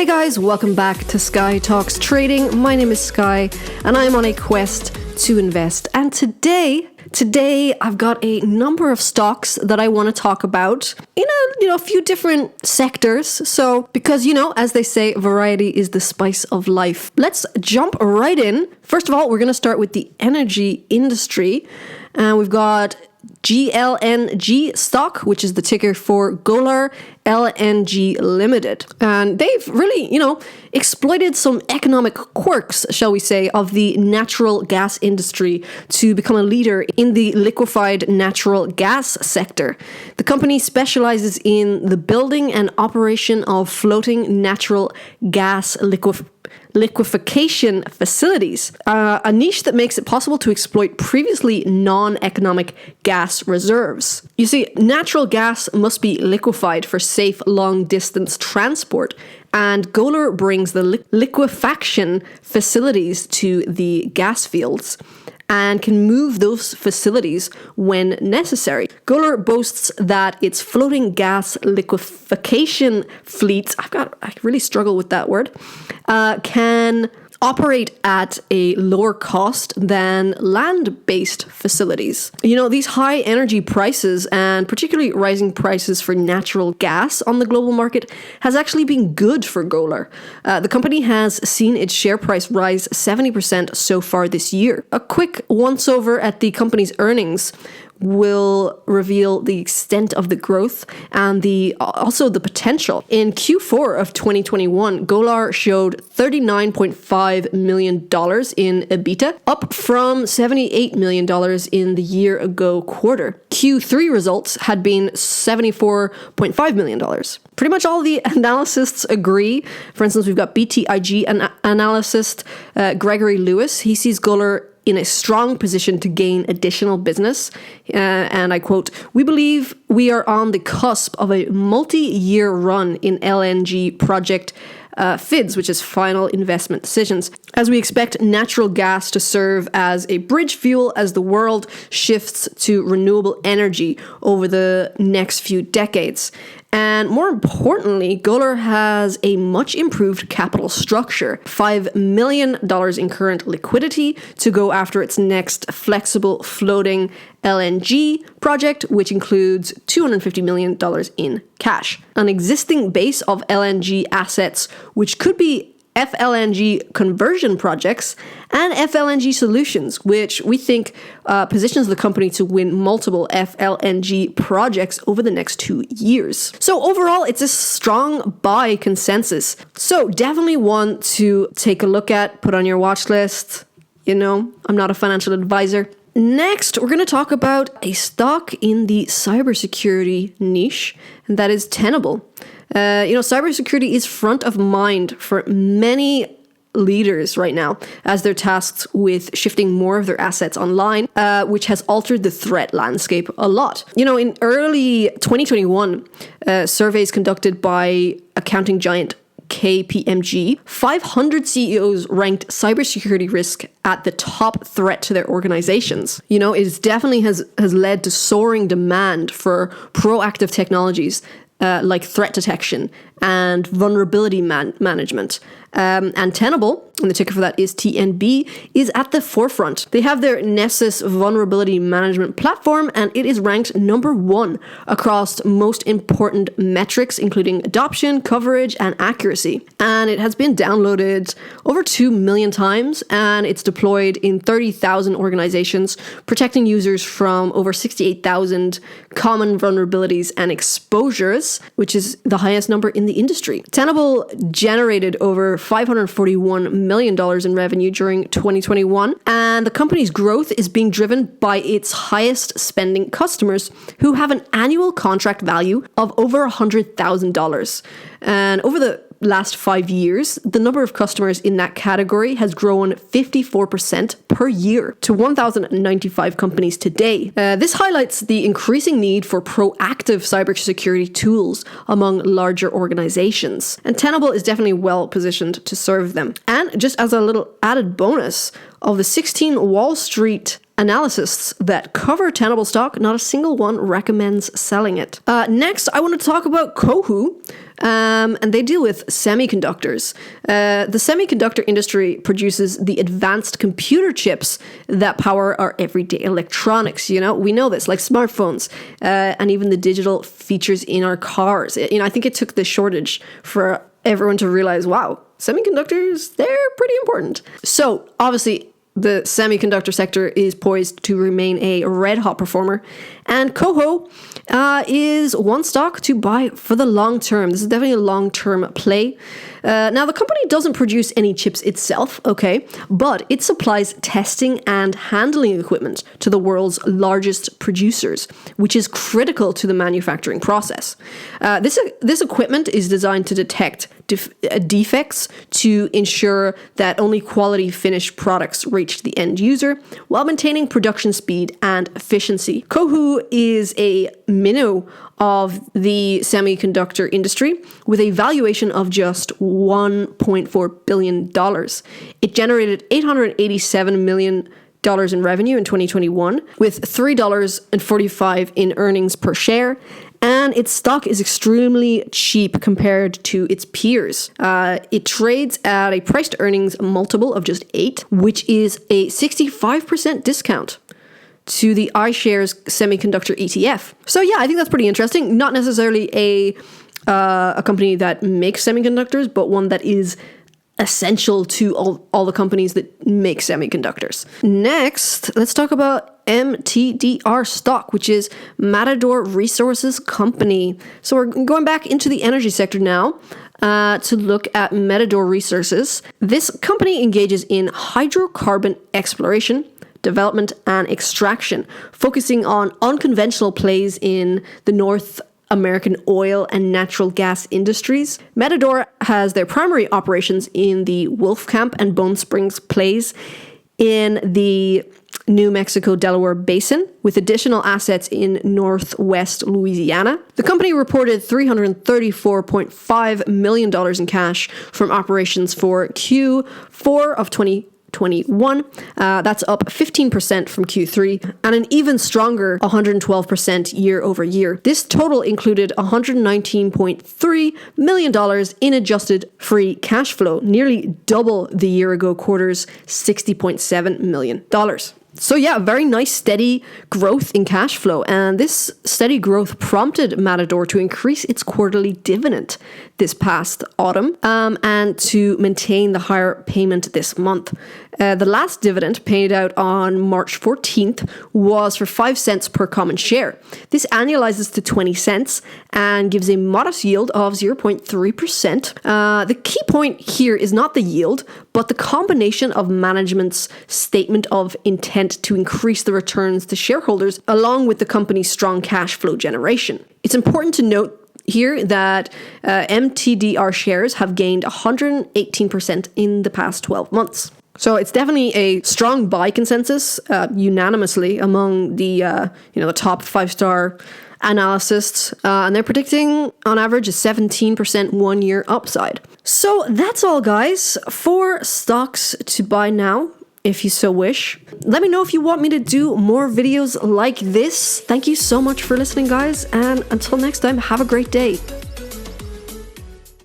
Hey guys, welcome back to Sky Talks Trading. My name is Sky and I'm on a quest to invest. And today I've got a number of stocks that I want to talk about in a few different sectors. So because as they say, variety is the spice of life. Let's jump right in. First of all, we're going to start with the energy industry. And we've got GLNG stock, which is the ticker for Golar LNG Limited. And they've really, exploited some economic quirks, shall we say, of the natural gas industry to become a leader in the liquefied natural gas sector. The company specializes in the building and operation of floating natural gas liquefaction facilities, a niche that makes it possible to exploit previously non-economic gas reserves. You see, natural gas must be liquefied for safe long-distance transport, and Golar brings the liquefaction facilities to the gas fields and can move those facilities when necessary. Golar boasts that its floating gas liquefaction fleets, I really struggle with that word, can operate at a lower cost than land-based facilities. These high energy prices and particularly rising prices for natural gas on the global market has actually been good for Golar. The company has seen its share price rise 70% so far this year. A quick once-over at the company's earnings will reveal the extent of the growth and also the potential. In Q4 of 2021, Golar showed $39.5 million in EBITDA, up from $78 million in the year ago quarter. Q3 results had been $74.5 million. Pretty much all the analysts agree. For instance, we've got BTIG analyst Gregory Lewis. He sees Golar in a strong position to gain additional business. And I quote, "We believe we are on the cusp of a multi-year run in LNG project FIDs, which is final investment decisions, as we expect natural gas to serve as a bridge fuel as the world shifts to renewable energy over the next few decades. And more importantly, Golar has a much improved capital structure, $5 million in current liquidity to go after its next flexible floating LNG project, which includes $250 million in cash. An existing base of LNG assets, which could be FLNG conversion projects and FLNG solutions, which we think positions the company to win multiple FLNG projects over the next 2 years. So overall, it's a strong buy consensus. So definitely one to take a look at, put on your watch list. I'm not a financial advisor. Next, we're going to talk about a stock in the cybersecurity niche, and that is Tenable. Cybersecurity is front of mind for many leaders right now as they're tasked with shifting more of their assets online, which has altered the threat landscape a lot. In early 2021, surveys conducted by accounting giant KPMG, 500 CEOs ranked cybersecurity risk at the top threat to their organizations. It definitely has led to soaring demand for proactive technologies like threat detection and vulnerability management. And Tenable, and the ticker for that is TNB, is at the forefront. They have their Nessus vulnerability management platform, and it is ranked number 1 across most important metrics, including adoption, coverage, and accuracy. And it has been downloaded over 2 million times, and it's deployed in 30,000 organizations, protecting users from over 68,000 common vulnerabilities and exposures, which is the highest number in the industry. Tenable generated over $541 million in revenue during 2021, and the company's growth is being driven by its highest spending customers who have an annual contract value of over $100,000. And over the last 5 years, the number of customers in that category has grown 54% per year to 1,095 companies today. This highlights the increasing need for proactive cybersecurity tools among larger organizations. And Tenable is definitely well positioned to serve them. And just as a little added bonus, of the 16 Wall Street analysts that cover Tenable stock, not a single one recommends selling it. Next, I want to talk about Kohu. and they deal with semiconductors. The semiconductor industry produces the advanced computer chips that power our everyday electronics. We know this, like smartphones, and even the digital features in our cars. I think it took the shortage for everyone to realize, wow, semiconductors, they're pretty important. So obviously, the semiconductor sector is poised to remain a red-hot performer, and Coho is one stock to buy for the long term. This is definitely a long-term play. Now, the company doesn't produce any chips itself, okay, but it supplies testing and handling equipment to the world's largest producers, which is critical to the manufacturing process. This equipment is designed to detect defects to ensure that only quality finished products reach the end user while maintaining production speed and efficiency. Cohu is a minnow of the semiconductor industry with a valuation of just $1.4 billion. It generated $887 million in revenue in 2021 with $3.45 in earnings per share. And its stock is extremely cheap compared to its peers. It trades at a price to earnings multiple of just 8, which is a 65% discount to the iShares Semiconductor ETF. So yeah, I think that's pretty interesting. Not necessarily a company that makes semiconductors, but one that is essential to all the companies that make semiconductors. Next, let's talk about MTDR stock, which is Matador Resources Company. So we're going back into the energy sector now to look at Matador Resources. This company engages in hydrocarbon exploration, development, and extraction, focusing on unconventional plays in the North American oil and natural gas industries. Matador has their primary operations in the Wolfcamp and Bone Springs plays in the New Mexico-Delaware Basin, with additional assets in northwest Louisiana. The company reported $334.5 million in cash from operations for Q4 of 2021. That's up 15% from Q3 and an even stronger 112% year over year. This total included $119.3 million in adjusted free cash flow, nearly double the year ago quarter's $60.7 million. So yeah, very nice steady growth in cash flow, and this steady growth prompted Matador to increase its quarterly dividend this past autumn and to maintain the higher payment this month. The last dividend paid out on March 14th was for 5 cents per common share. This annualizes to 20 cents and gives a modest yield of 0.3%. The key point here is not the yield, but the combination of management's statement of intent to increase the returns to shareholders along with the company's strong cash flow generation. It's important to note here that MTDR shares have gained 118% in the past 12 months. So it's definitely a strong buy consensus unanimously among the the top 5-star analysts, and they're predicting on average a 17% 1-year upside. So that's all, guys, for stocks to buy now, if you so wish. Let me know if you want me to do more videos like this. Thank you so much for listening, guys, and until next time, have a great day.